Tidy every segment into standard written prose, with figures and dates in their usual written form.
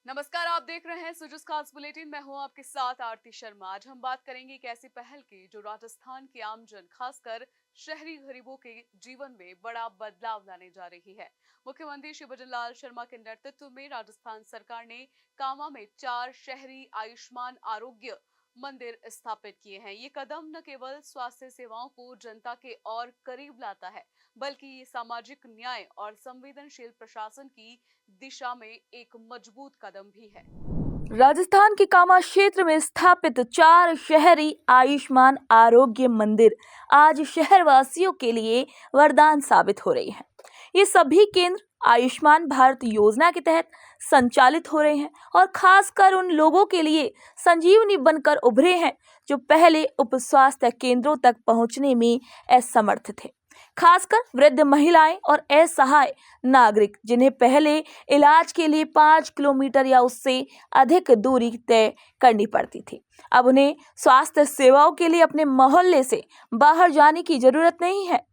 नमस्कार, आप देख रहे हैं सुजुस खास बुलेटिन। मैं हूं आपके साथ आरती शर्मा। आज हम बात करेंगे एक ऐसी पहल की जो राजस्थान के आमजन, खासकर शहरी गरीबों के जीवन में बड़ा बदलाव लाने जा रही है। मुख्यमंत्री श्री भजन लाल शर्मा के नेतृत्व में राजस्थान सरकार ने कामा में 4 शहरी आयुष्मान आरोग्य मंदिर स्थापित किए हैं। ये कदम न केवल स्वास्थ्य सेवाओं को जनता के और करीब लाता है, बल्कि ये सामाजिक न्याय और संवेदनशील प्रशासन की दिशा में एक मजबूत कदम भी है। राजस्थान के कामा क्षेत्र में स्थापित 4 शहरी आयुष्मान आरोग्य मंदिर आज शहरवासियों के लिए वरदान साबित हो रही हैं। ये सभी केंद्र आयुष्मान भारत योजना के तहत संचालित हो रहे हैं और खासकर उन लोगों के लिए संजीवनी बनकर उभरे हैं जो पहले उप स्वास्थ्य केंद्रों तक पहुंचने में असमर्थ थे। खासकर वृद्ध महिलाएं और असहाय नागरिक जिन्हें पहले इलाज के लिए 5 किलोमीटर या उससे अधिक दूरी तय करनी पड़ती थी, अब उन्हें स्वास्थ्य सेवाओं के लिए अपने मोहल्ले से बाहर जाने की जरूरत नहीं है।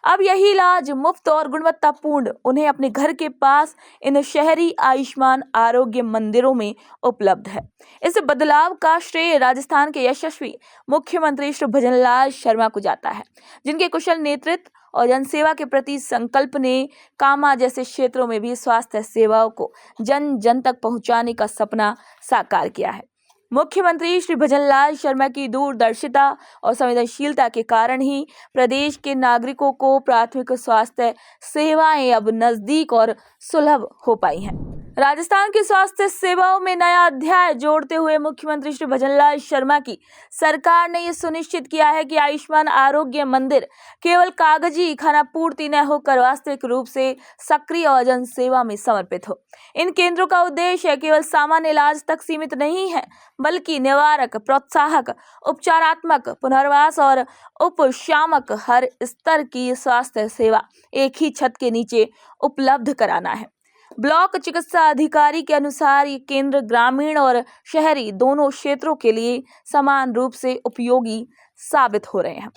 अब यही इलाज मुफ्त और गुणवत्तापूर्ण उन्हें अपने घर के पास इन शहरी आयुष्मान आरोग्य मंदिरों में उपलब्ध है। इस बदलाव का श्रेय राजस्थान के यशस्वी मुख्यमंत्री श्री भजन लाल शर्मा को जाता है, जिनके कुशल नेतृत्व और जनसेवा के प्रति संकल्प ने कामा जैसे क्षेत्रों में भी स्वास्थ्य सेवाओं को जन जन तक पहुंचाने का सपना साकार किया है। मुख्यमंत्री श्री भजन लाल शर्मा की दूरदर्शिता और संवेदनशीलता के कारण ही प्रदेश के नागरिकों को प्राथमिक स्वास्थ्य सेवाएं अब नजदीक और सुलभ हो पाई हैं। राजस्थान की स्वास्थ्य सेवाओं में नया अध्याय जोड़ते हुए मुख्यमंत्री श्री भजन लाल शर्मा की सरकार ने यह सुनिश्चित किया है कि आयुष्मान आरोग्य मंदिर केवल कागजी खानापूर्ति न होकर वास्तविक रूप से सक्रिय और जन सेवा में समर्पित हो। इन केंद्रों का उद्देश्य केवल सामान्य इलाज तक सीमित नहीं है, बल्कि निवारक, प्रोत्साहक, उपचारात्मक, पुनर्वास और उपशामक हर स्तर की स्वास्थ्य सेवा एक ही छत के नीचे उपलब्ध कराना है। ब्लॉक चिकित्सा अधिकारी के अनुसार ये केंद्र ग्रामीण और शहरी दोनों क्षेत्रों के लिए समान रूप से उपयोगी साबित हो रहे हैं।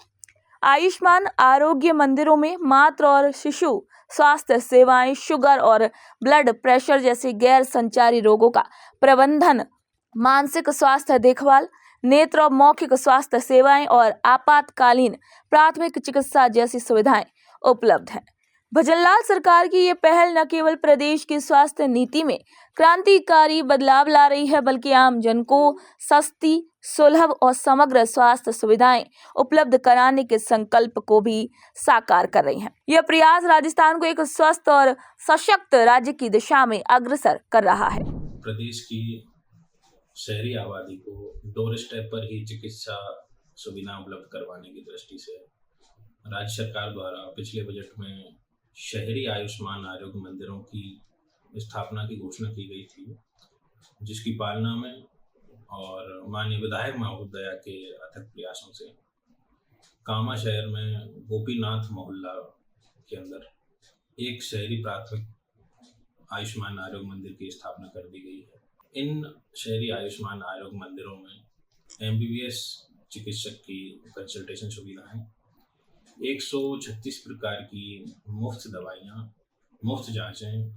आयुष्मान आरोग्य मंदिरों में मातृ और शिशु स्वास्थ्य सेवाएं, शुगर और ब्लड प्रेशर जैसे गैर संचारी रोगों का प्रबंधन, मानसिक स्वास्थ्य देखभाल, नेत्र और मौखिक स्वास्थ्य सेवाएं और आपातकालीन प्राथमिक चिकित्सा जैसी सुविधाएं उपलब्ध हैं। भजनलाल सरकार की ये पहल न केवल प्रदेश की स्वास्थ्य नीति में क्रांतिकारी बदलाव ला रही है, बल्कि आम जन को सस्ती, सुलभ और समग्र स्वास्थ्य सुविधाएं उपलब्ध कराने के संकल्प को भी साकार कर रही है। यह प्रयास राजस्थान को एक स्वस्थ और सशक्त राज्य की दिशा में अग्रसर कर रहा है। प्रदेश की शहरी आबादी को डोर स्टेप पर ही चिकित्सा सुविधा उपलब्ध करवाने की दृष्टि से राज्य सरकार द्वारा पिछले बजट में शहरी आयुष्मान आरोग्य मंदिरों की स्थापना की घोषणा की गई थी, जिसकी पालना में और माननीय विधायक महोदया के अथक प्रयासों से कामा शहर में गोपीनाथ मोहल्ला के अंदर एक शहरी प्राथमिक आयुष्मान आरोग्य मंदिर की स्थापना कर दी गई है। इन शहरी आयुष्मान आरोग्य मंदिरों में MBBS चिकित्सक की कंसल्टेशन सुविधा है, 136 प्रकार की मुफ्त दवाइयाँ, मुफ्त जांचें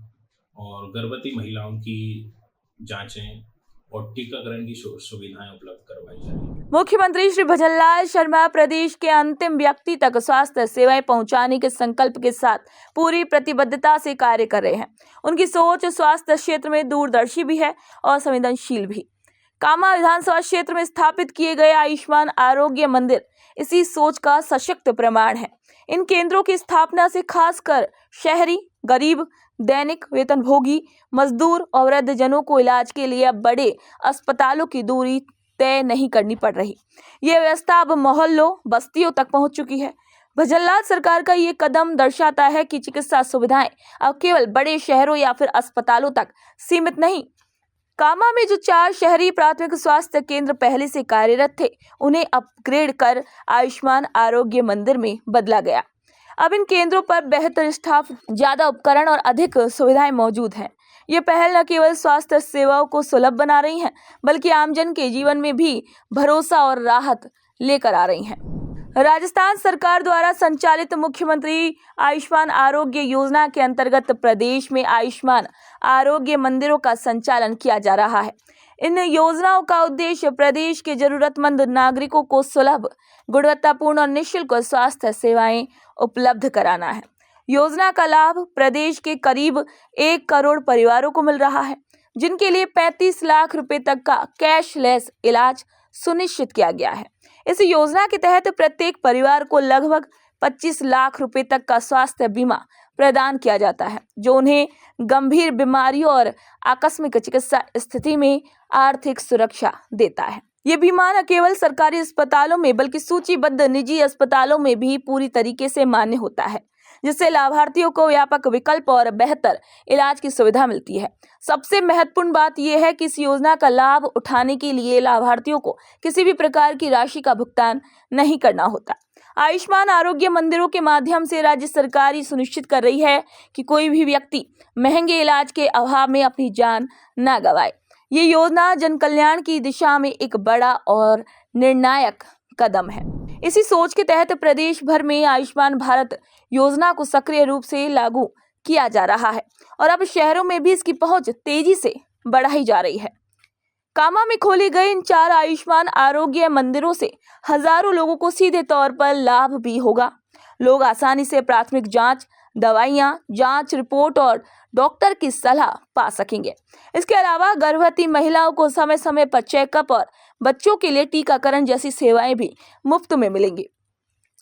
और गर्भवती महिलाओं की जांचें और टीकाकरण की सुविधाएं उपलब्ध करवाई जाएंगी। मुख्यमंत्री श्री भजन लाल शर्मा प्रदेश के अंतिम व्यक्ति तक स्वास्थ्य सेवाएं पहुंचाने के संकल्प के साथ पूरी प्रतिबद्धता से कार्य कर रहे हैं। उनकी सोच स्वास्थ्य क्षेत्र में दूरदर्शी भी है और संवेदनशील भी। कामा विधानसभा क्षेत्र में स्थापित किए गए आयुष्मान आरोग्य मंदिर इसी सोच का सशक्त प्रमाण है। इन केंद्रों की स्थापना से खासकर शहरी, गरीब, दैनिक वेतनभोगी, मजदूर और वृद्ध जनों को इलाज के लिए अब बड़े अस्पतालों की दूरी तय नहीं करनी पड़ रही। ये व्यवस्था अब मोहल्लों, बस्तियों तक पहुंच चुकी है। भजनलाल सरकार का ये कदम दर्शाता है कि चिकित्सा सुविधाएं अब केवल बड़े शहरों या फिर अस्पतालों तक सीमित नहीं। कामा में जो 4 शहरी प्राथमिक स्वास्थ्य केंद्र पहले से कार्यरत थे, उन्हें अपग्रेड कर आयुष्मान आरोग्य मंदिर में बदला गया। अब इन केंद्रों पर बेहतर स्टाफ, ज्यादा उपकरण और अधिक सुविधाएं मौजूद हैं। ये पहल न केवल स्वास्थ्य सेवाओं को सुलभ बना रही हैं, बल्कि आमजन के जीवन में भी भरोसा और राहत लेकर आ रही हैं। राजस्थान सरकार द्वारा संचालित मुख्यमंत्री आयुष्मान आरोग्य योजना के अंतर्गत प्रदेश में आयुष्मान आरोग्य मंदिरों का संचालन किया जा रहा है। इन योजनाओं का उद्देश्य प्रदेश के जरूरतमंद नागरिकों को सुलभ, गुणवत्तापूर्ण और निःशुल्क स्वास्थ्य सेवाएं उपलब्ध कराना है। योजना का लाभ प्रदेश के करीब 1 करोड़ परिवारों को मिल रहा है, जिनके लिए 35 लाख रुपए तक का कैशलेस इलाज सुनिश्चित किया गया है। इस योजना के तहत प्रत्येक परिवार को लगभग 25 लाख रुपए तक का स्वास्थ्य बीमा प्रदान किया जाता है, जो उन्हें गंभीर बीमारियों और आकस्मिक चिकित्सा स्थिति में आर्थिक सुरक्षा देता है। ये बीमा न केवल सरकारी अस्पतालों में बल्कि सूचीबद्ध निजी अस्पतालों में भी पूरी तरीके से मान्य होता है, जिससे लाभार्थियों को व्यापक विकल्प और बेहतर इलाज की सुविधा मिलती है। सबसे महत्वपूर्ण बात यह है कि इस योजना का लाभ उठाने के लिए लाभार्थियों को किसी भी प्रकार की राशि का भुगतान नहीं करना होता। आयुष्मान आरोग्य मंदिरों के माध्यम से राज्य सरकार ये सुनिश्चित कर रही है कि कोई भी व्यक्ति महंगे इलाज के अभाव में अपनी जान न गंवाए। ये योजना जन कल्याण की दिशा में एक बड़ा और निर्णायक कदम है। इसी सोच के तहत प्रदेश भर में आयुष्मान भारत योजना को सक्रिय रूप से लागू किया जा रहा है और अब शहरों में भी इसकी पहुंच तेजी से बढ़ाई जा रही है। कामा में खोले गए इन 4 आयुष्मान आरोग्य मंदिरों से हजारों लोगों को सीधे तौर पर लाभ भी होगा। लोग आसानी से प्राथमिक जांच, दवाइयां, जांच रिपोर्ट और डॉक्टर की सलाह पा सकेंगे। इसके अलावा गर्भवती महिलाओं को समय समय पर चेकअप और बच्चों के लिए टीकाकरण जैसी सेवाएं भी मुफ्त में मिलेंगी।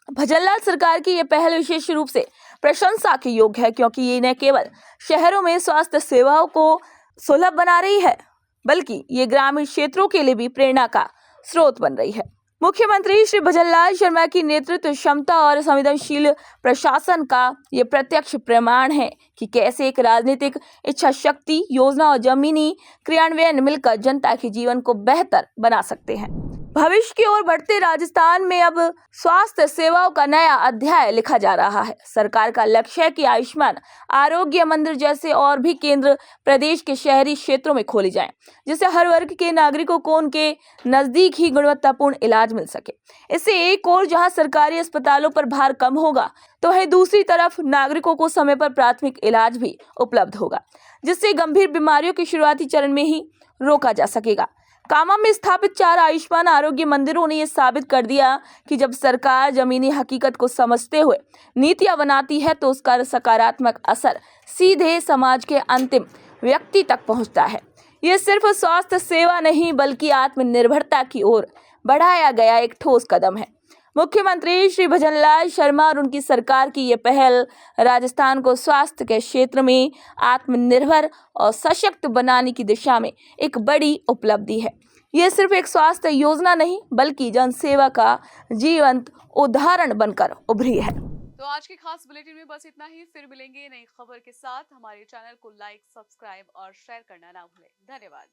भजनलाल सरकार की यह पहल विशेष रूप से प्रशंसा के योग्य है, क्योंकि ये न केवल शहरों में स्वास्थ्य सेवाओं को सुलभ बना रही है, बल्कि ये ग्रामीण क्षेत्रों के लिए भी प्रेरणा का स्रोत बन रही है। मुख्यमंत्री श्री भजनलाल शर्मा की नेतृत्व क्षमता और संवेदनशील प्रशासन का ये प्रत्यक्ष प्रमाण है कि कैसे एक राजनीतिक इच्छा शक्ति, योजना और जमीनी क्रियान्वयन मिलकर जनता के जीवन को बेहतर बना सकते हैं। भविष्य की ओर बढ़ते राजस्थान में अब स्वास्थ्य सेवाओं का नया अध्याय लिखा जा रहा है। सरकार का लक्ष्य है कि आयुष्मान आरोग्य मंदिर जैसे और भी केंद्र प्रदेश के शहरी क्षेत्रों में खोले जाएं, जिससे हर वर्ग के नागरिकों को उनके नजदीक ही गुणवत्तापूर्ण इलाज मिल सके। इससे एक ओर जहां सरकारी अस्पतालों पर भार कम होगा, तो वहीं दूसरी तरफ नागरिकों को समय पर प्राथमिक इलाज भी उपलब्ध होगा, जिससे गंभीर बीमारियों के शुरुआती चरण में ही रोका जा सकेगा। कामा में स्थापित 4 आयुष्मान आरोग्य मंदिरों ने यह साबित कर दिया कि जब सरकार जमीनी हकीकत को समझते हुए नीतियां बनाती है, तो उसका सकारात्मक असर सीधे समाज के अंतिम व्यक्ति तक पहुंचता है। यह सिर्फ स्वास्थ्य सेवा नहीं, बल्कि आत्मनिर्भरता की ओर बढ़ाया गया एक ठोस कदम है। मुख्यमंत्री श्री भजनलाल शर्मा और उनकी सरकार की ये पहल राजस्थान को स्वास्थ्य के क्षेत्र में आत्मनिर्भर और सशक्त बनाने की दिशा में एक बड़ी उपलब्धि है। ये सिर्फ एक स्वास्थ्य योजना नहीं, बल्कि जनसेवा का जीवंत उदाहरण बनकर उभरी है। तो आज के खास बुलेटिन में बस इतना ही। फिर मिलेंगे नई खबर के साथ। हमारे चैनल को लाइक, सब्सक्राइब और शेयर करना ना भूलें। धन्यवाद।